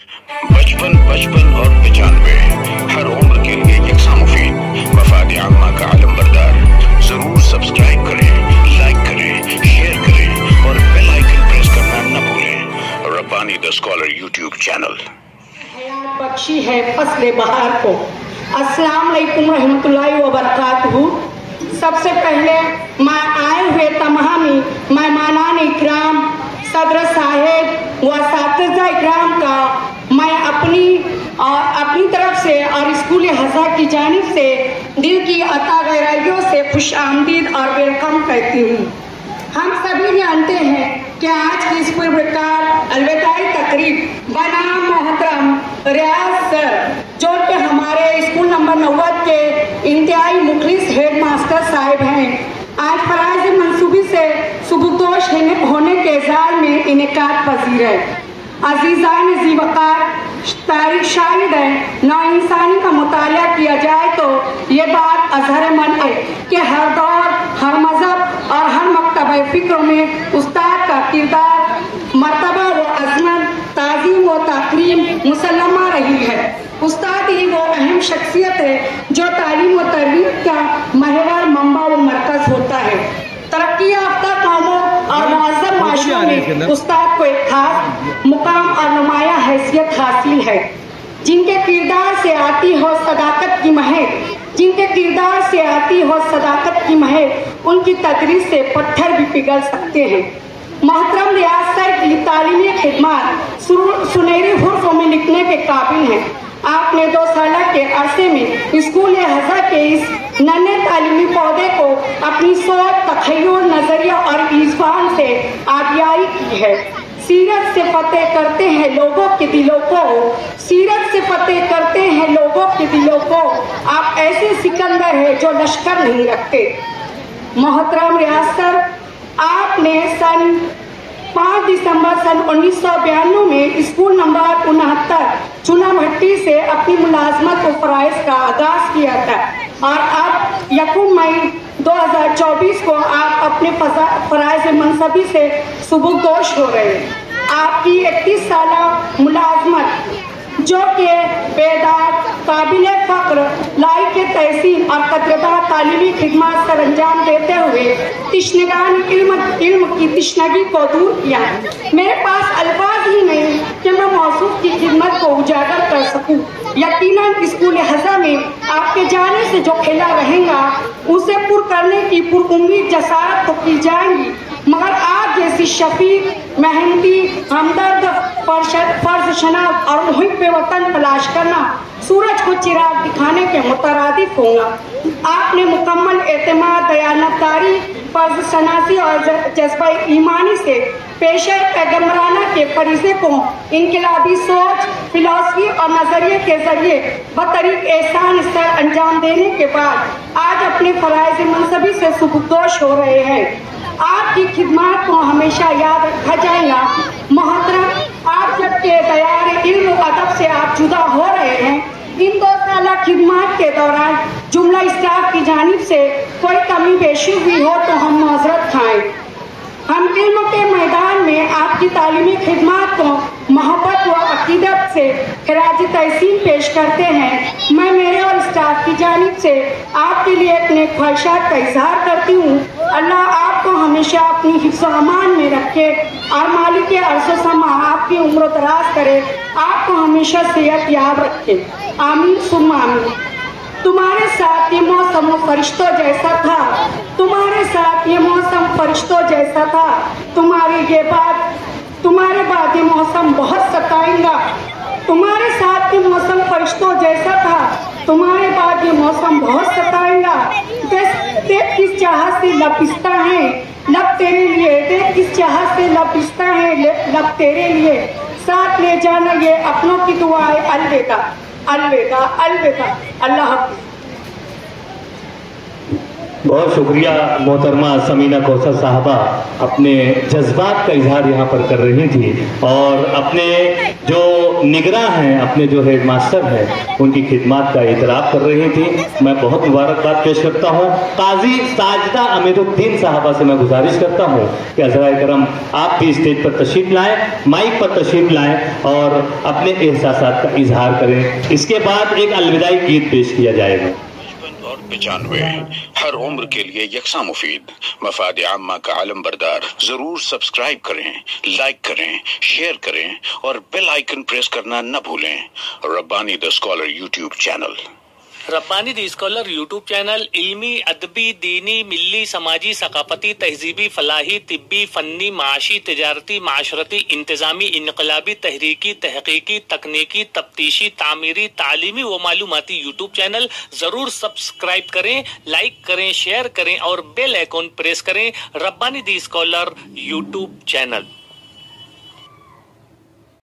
55 और 95 हर उम्र के लिए यकसा मुफीद, मफाद आम्मा का आलम बरदार। जरूर सब्सक्राइब करें, लाइक करें, शेयर करें और बेल आइकन प्रेस करना न भूलें। Rabbani the scholar YouTube channel हयात बख्शी है फसले बहार को। अस्सलाम वालेकुम रहमतुल्लाहि व बरकातहू। सबसे पहले मैं आए हुए तमामी मेहमानान इकराम, सदर साहेब व असातिज़ा इकराम का मैं अपनी तरफ से और स्कूल हज़ा की जानिब से दिल की अता गहराइयों से खुश आमदीद और वेलकम कहती हूँ। हम सभी जानते हैं कि आज की इस पुरवकार अलविदाई तकरीब बनाम मोहतरम रियाज सर, जो कि हमारे स्कूल नंबर 90 के इंतहाई मुखलिस हेड मास्टर साहिब हैं, आज फराइज मंसूबी से सुबुकदोश होने के एजाज़ में इनेकाद पजीर है। अजीज़ान ज़ी वक़ार, तारीख शाहिद है, नाइंसानी का मुताला किया जाए तो ये बात अज़हर मन है कि हर दौर, हर मज़हब और हर मकतब फ़िक्र में उस्ताद का किरदार, मर्तबा व अज़मत, ताज़ीम व तकरीम मुसल्लमा रही है। उस्ताद ही वो अहम शख्सियत है जो तालीम व तरबियत का महवर, मंबा व मरकज़ होता है। तरक्की याफ्ता कौमों और मुअज़्ज़म माशरों में उस्ताद को एक खास मुकाम और नुमाया हैसियत हासिल है। जिनके किरदार से आती हो सदाकत की महक, जिनके किरदार से आती हो सदाकत की महक, उनकी तदरीस से पत्थर भी पिघल सकते हैं। मोहतरम रियाज सर की तालीमी खिदमत सुनहरी हुर्फ़ों में लिखने के काबिल हैं। आपने 2 साल के अरसे में स्कूल हज़ा के इस नन्हे तालीमी पौधे को अपनी सोच, तख़य्युल, नज़रिया और इज़्फ़ान से आबियाई की है। सीरत से फतेह करते हैं लोगों के दिलों को, सीरत से फतेह करते हैं लोगों के दिलों को। आप ऐसे सिकंदर हैं जो लश्कर नहीं रखते। मोहतरम रियाज सर, आपने सन 5 दिसंबर सन 1992 में स्कूल नंबर 69 चुना भट्टी से अपनी मुलाजमत व फ़राइज़ का आगाज़ किया था और अब 1 मई 2024 को आप अपने फ़राइज़ मनसबी से सुबुकदोश हो रहे हैं। आपकी 31 साला मुलाजमत, जो कि बेदाग, काबिल फ़ख्र, लायक तहसीन और कदरदार तालीमी खिदमत सर अंजाम देते हुए तिश्नगान इल्म की तिश्नगी को दूर किया है। मेरे पास अल्फाज ही नहीं कि मैं मौसूफ की खिदमत को उजागर कर सकूं। यकीनन स्कूल हज़ा में आपके जाने से जो खिला रहेगा उसे पुर करने की पुरउम्मीद जसारत तो की जाएंगी, मगर आप जैसी शफीक, मेहनती, हमदर्द, फर्ज शनाब और मुहिब वतन तलाश करना सूरज को चिराग दिखाने के मुतरादिफ होगा। आपने मुकम्मल एतमाद, दयानतदारी, फर्ज शनासी और जज्बा ईमानी से पेशे पैगम्बराना के फरीज़े को इनकलाबी सोच, फिलॉसफी और नज़रिए के जरिए बतरीक एहसान सर अंजाम देने के बाद आज अपने फ़राइज़ मनसबी से सुबुकदोश हो रहे हैं। आपकी खिदमत को हमेशा याद रखा जाएगा। मोहतरम, आप जबकि दयार इल्म अदब से आप जुदा हो रहे हैं, इन 2 साल खिदमत के दौरान जुमला स्टाफ की जानिब से कोई कमी पेशी हुई हो तो हम माजरत खाएं। हम इल्म के मैदान में आपकी तालीमी खिदमत को मोहब्बत व अकीदत से खराज तहसीन पेश करते हैं। मैं मेरे और स्टाफ की जानिब से आपके लिए एक नेक ख्वाहिशात का इजहार करती हूँ। अल्लाह आपको हमेशा अपनी हिफ्ज़ व अमान में रखे और मालिक अर्ज़ व समा आपकी उम्र दराज करे, आपको हमेशा सेहत याब रखे। आमीन सुम्मा आमीन। तुम्हारे साथ ये मौसम फरिश्तों जैसा था, तुम्हारे साथ ये मौसम फरिश्तों जैसा था। तुम्हारे बाद ये मौसम बहुत सताएगा। तुम्हारे साथ ये मौसम फरिश्तों जैसा था, तुम्हारे बाद ये मौसम बहुत सताएगा। देख किस चाहत से लब पिसता है लब तेरे लिए, देख किस चाहत से लब पिसता है लब तेरे लिए। साथ ले जाना ये अपनों की दुआएं। अलविदा अलविदा अलविदा। अल्लाह हाफ़िज़। बहुत शुक्रिया मोहतरमा समीना कौसर साहबा अपने जज्बात का इजहार यहाँ पर कर रही थी और अपने जो निगरां हैं, अपने जो हेड मास्टर हैं, उनकी खिदमत का इतराफ़ कर रही थी। मैं बहुत मुबारकबाद पेश करता हूँ। काजी साजिदा अमीरुद्दीन साहबा से मैं गुजारिश करता हूँ कि हज़राए करम आप भी स्टेज पर तशरीफ लाएं, माइक पर तशरीफ लाएं और अपने एहसासात का इजहार करें। इसके बाद एक अलविदाई गीत पेश किया जाएगा। और 95 हर उम्र के लिए यकसा मुफीद मफाद आम्मा का आलम बरदार। जरूर सब्सक्राइब करें, लाइक करें, शेयर करें और बेल आइकन प्रेस करना न भूलें। Rabbani the scholar YouTube channel. Rabbani the scholar YouTube channel इल्मी, अदबी, दीनी, मिल्ली, समाजी, सकाफती, तहजीबी, फलाही, तिब्बी, फन्नी, माशी, तिजारती, माशरती, इंतजामी, इनकलाबी, तहरीकी, तहकीकी, तकनीकी, तफ्तीशी, तामीरी, तालीमी व मालूमाती यूट्यूब चैनल। जरूर सब्सक्राइब करें, लाइक करें, शेयर करें और बेल आइकन प्रेस करें। Rabbani the scholar YouTube channel.